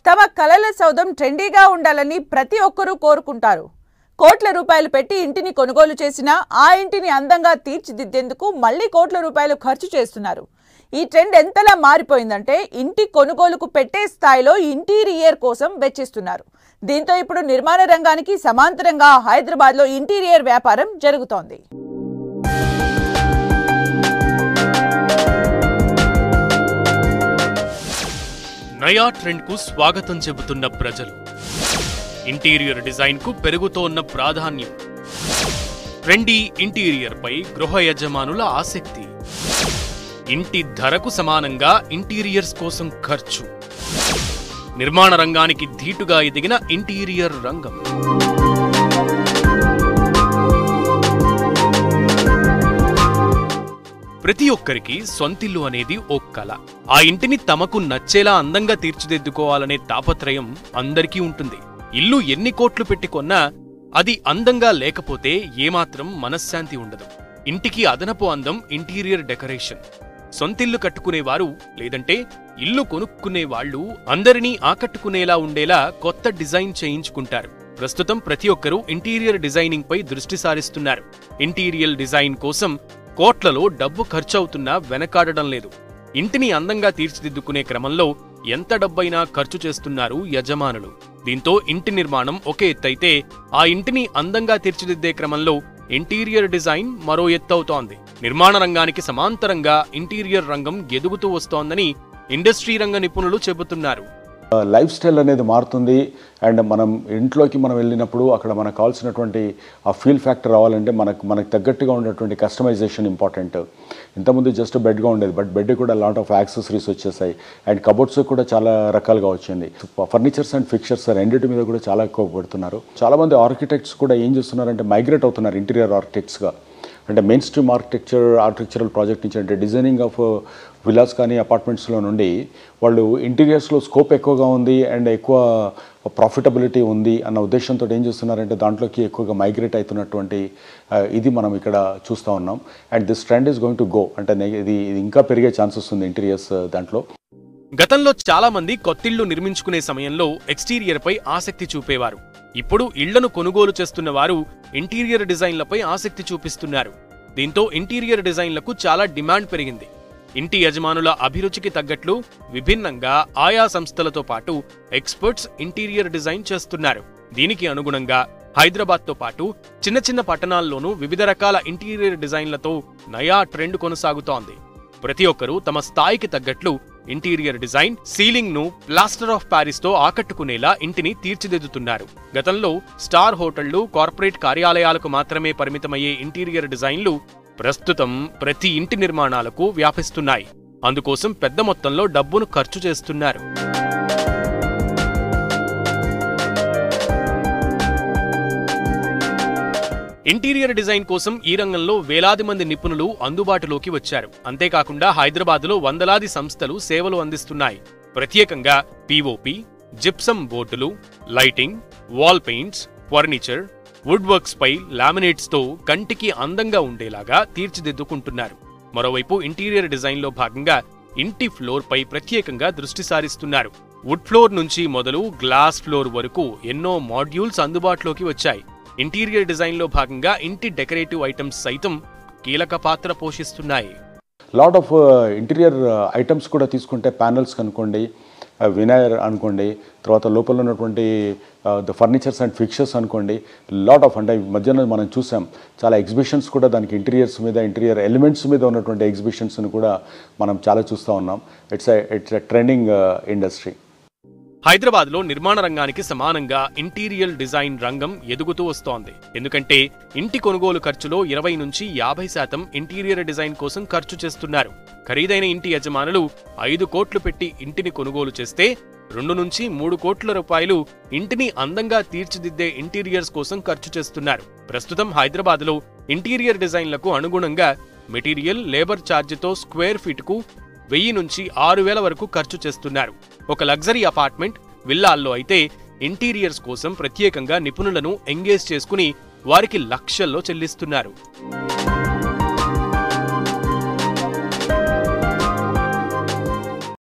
తమ కలల సౌధం ట్రెండీగా ఉండాలని ప్రతి ఒక్కరూ కోరుకుంటారు. కోట్ల రూపాయలు పెట్టి ఇంటిని కొనుగోలు చేసినా ఆ ఇంటిని అందంగా తీర్చిదిద్దేందుకు మళ్ళీ కోట్ల రూపాయలు ఖర్చు చేస్తున్నారు. ఈ ట్రెండ్ ఎంతలా మారిపోయిందంటే ఇంటి కొనుగోలుకు పెట్టే స్థాయిలో ఇంటీరియర్ కోసం వెచ్చిస్తున్నారు. దీంతో ఇప్పుడు నిర్మాణ రంగానికి సమాంతరంగా హైదరాబాద్లో ఇంటీరియర్ వ్యాపారం జరుగుతోంది. నయా ట్రెండ్ కు స్వాగతం చెబుతున్న ప్రజలు, ఇంటీరియర్ డిజైన్ కు పెరుగుతోన్న ప్రాధాన్యం, ట్రెండీ ఇంటీరియర్ పై గృహ యజమానుల ఆసక్తి, ఇంటి ధరకు సమానంగా ఇంటీరియర్స్ కోసం ఖర్చు, నిర్మాణ రంగానికి ధీటుగా ఎదిగిన ఇంటీరియర్ రంగం. ప్రతి ఒక్కరికి సొంతిల్లు అనేది ఓ కల. ఆ ఇంటిని తమకు నచ్చేలా అందంగా తీర్చిదిద్దుకోవాలనే తాపత్రయం అందరికీ ఉంటుంది. ఇల్లు ఎన్ని కోట్లు పెట్టి కొన్నా అది అందంగా లేకపోతే ఏమాత్రం మనశ్శాంతి ఉండదు. ఇంటికి అదనపు అందం ఇంటీరియర్ డెకరేషన్. సొంతిల్లు కట్టుకునేవారు లేదంటే ఇల్లు కొనుక్కునేవాళ్లు అందరినీ ఆకట్టుకునేలా ఉండేలా కొత్త డిజైన్ చేయించుకుంటారు. ప్రస్తుతం ప్రతి ఒక్కరూ ఇంటీరియర్ డిజైనింగ్ పై దృష్టి సారిస్తున్నారు. ఇంటీరియర్ డిజైన్ కోసం కోట్లలో డబ్బు ఖర్చవుతున్నా వెనకాడడం లేదు. ఇంటిని అందంగా తీర్చిదిద్దుకునే క్రమంలో ఎంత డబ్బైనా ఖర్చు చేస్తున్నారు యజమానులు. దీంతో ఇంటి నిర్మాణం ఒక ఎత్తైతే ఆ ఇంటిని అందంగా తీర్చిదిద్దే క్రమంలో ఇంటీరియర్ డిజైన్ మరో ఎత్తవుతోంది. నిర్మాణ రంగానికి సమాంతరంగా ఇంటీరియర్ రంగం ఎదుగుతూ వస్తోందని ఇండస్ట్రీ రంగ నిపుణులు చెబుతున్నారు. లైఫ్ స్టైల్ అనేది మారుతుంది. అండ్ మనం ఇంట్లోకి వెళ్ళినప్పుడు అక్కడ మనకు కావాల్సినటువంటి ఆ ఫీల్ ఫ్యాక్టర్ రావాలంటే మనకు తగ్గట్టుగా ఉన్నటువంటి కస్టమైజేషన్ ఇంపార్టెంట్. ఇంతకుముందు జస్ట్ బెడ్గా ఉండేది, బట్ బెడ్ కూడా లాట్ ఆఫ్ యాక్సెసరీస్ వచ్చేసాయి. అండ్ కబోర్డ్స్ కూడా చాలా రకాలుగా వచ్చింది. ఫర్నిచర్స్ అండ్ ఫిక్చర్స్ రెండింటి మీద కూడా చాలా ఎక్కువ పెడుతున్నారు. చాలామంది ఆర్కిటెక్ట్స్ కూడా ఏం చేస్తున్నారంటే మైగ్రేట్ అవుతున్నారు ఇంటీరియర్ ఆర్కిటెక్ట్స్గా. అంటే మెయిన్ స్ట్రీమ్ ఆర్కిటెక్చరల్ ప్రాజెక్ట్ నుంచి, అంటే డిజైనింగ్ ఆఫ్ విలాస్ కానీ అపార్ట్మెంట్స్లో నుండి వాళ్ళు ఇంటీరియర్స్లో స్కోప్ ఎక్కువగా ఉంది అండ్ ఎక్కువ ప్రాఫిటబిలిటీ ఉంది అన్న ఉద్దేశంతో ఏం చేస్తున్నారంటే దాంట్లోకి ఎక్కువగా మైగ్రేట్ అవుతున్నటువంటి ఇది మనం ఇక్కడ చూస్తూ ఉన్నాం. And this trend is going to go, అంటే ఇది ఇంకా పెరిగే ఛాన్సెస్ ఉంది ఇంటీరియర్స్ దాంట్లో. గతంలో చాలా మంది కొత్తిళ్లు నిర్మించుకునే సమయంలో ఎక్స్టీరియర్ పై ఆసక్తి చూపేవారు. ఇప్పుడు ఇళ్లను కొనుగోలు చేస్తున్న వారు ఇంటీరియర్ డిజైన్లపై ఆసక్తి చూపిస్తున్నారు. దీంతో ఇంటీరియర్ డిజైన్లకు చాలా డిమాండ్ పెరిగింది. ఇంటి యజమానుల అభిరుచికి తగ్గట్లు విభిన్నంగా ఆయా సంస్థలతో పాటు ఎక్స్పర్ట్స్ ఇంటీరియర్ డిజైన్ చేస్తున్నారు. దీనికి అనుగుణంగా హైదరాబాద్తో పాటు చిన్న చిన్న పట్టణాల్లోనూ వివిధ రకాల ఇంటీరియర్ డిజైన్లతో నయా ట్రెండ్ కొనసాగుతోంది. ప్రతి ఒక్కరూ తమ స్థాయికి తగ్గట్లు ఇంటీరియర్ డిజైన్, సీలింగ్ ను ప్లాస్టర్ ఆఫ్ ప్యారిస్ తో ఆకట్టుకునేలా ఇంటిని తీర్చిదిద్దుతున్నారు. గతంలో స్టార్ హోటళ్లు, కార్పొరేట్ కార్యాలయాలకు మాత్రమే పరిమితమయ్యే ఇంటీరియర్ డిజైన్లు ప్రస్తుతం ప్రతి ఇంటి నిర్మాణాలకు వ్యాపిస్తున్నాయి. అందుకోసం పెద్ద మొత్తంలో డబ్బును ఖర్చు చేస్తున్నారు. ఇంటీరియర్ డిజైన్ కోసం ఈ రంగంలో వేలాది మంది నిపుణులు అందుబాటులోకి వచ్చారు. అంతేకాకుండా హైదరాబాద్లో వందలాది సంస్థలు సేవలు అందిస్తున్నాయి. ప్రత్యేకంగా పీఓపీ, జిప్సమ్ బోర్డులు, lighting, wall paints, furniture, wood works పై లామినేట్స్ తో కంటికి అందంగా ఉండేలాగా తీర్చిదిద్దుకుంటున్నారు. మరోవైపు ఇంటీరియర్ డిజైన్ లో భాగంగా ఇంటి ఫ్లోర్ పై ప్రత్యేకంగా దృష్టి సారిస్తున్నారు. వుడ్ ఫ్లోర్ నుంచి మొదలు గ్లాస్ ఫ్లోర్ వరకు ఎన్నో మాడ్యూల్స్ అందుబాటులోకి వచ్చాయి. ఇంటీరియర్ డిజైన్ లో భాగంగా ఇంటి డెకరేటివ్ ఐటమ్స్ సైతం కీలక పాత్ర పోషిస్తున్నాయి. లాట్ ఆఫ్ ఇంటీరియర్ ఐటమ్స్ కూడా తీసుకుంటే ప్యానల్స్ అనుకోండి, వినైర్ అనుకోండి, తర్వాత లోపల ఉన్నటువంటి ద ఫర్నిచర్స్ అండ్ ఫిక్చర్స్ అనుకోండి, లాట్ ఆఫ్, అంటే మధ్యన మనం చూసాం చాలా ఎగ్జిబిషన్స్ కూడా దానికి ఇంటీరియర్స్ మీద, ఇంటీరియర్ ఎలిమెంట్స్ మీద ఉన్నటువంటి ఎగ్జిబిషన్స్ని కూడా మనం చాలా చూస్తూ ఉన్నాం. It's a trending industry. హైదరాబాద్లో నిర్మాణ రంగానికి సమానంగా ఇంటీరియర్ డిజైన్ రంగం ఎదుగుతూ వస్తోంది. ఎందుకంటే ఇంటి కొనుగోలు ఖర్చులో 20 నుంచి 50% ఇంటీరియర్ డిజైన్ కోసం ఖర్చు చేస్తున్నారు. ఖరీదైన ఇంటి యజమానులు 5 కోట్లు పెట్టి ఇంటిని కొనుగోలు చేస్తే 2 నుంచి 3 కోట్ల రూపాయలు ఇంటిని అందంగా తీర్చిదిద్దే ఇంటీరియర్స్ కోసం ఖర్చు చేస్తున్నారు. ప్రస్తుతం హైదరాబాద్లో ఇంటీరియర్ డిజైన్లకు అనుగుణంగా మెటీరియల్, లేబర్ ఛార్జీతో స్క్వేర్ ఫీట్కు 1000 నుంచి 6000 వరకు ఖర్చు చేస్తున్నారు. ఒక లగ్జరీ అపార్ట్మెంట్, విల్లాల్లో అయితే ఇంటీరియర్స్ కోసం ప్రత్యేకంగా నిపుణులను ఎంగేజ్ చేసుకుని వారికి లక్షల్లో చెల్లిస్తున్నారు.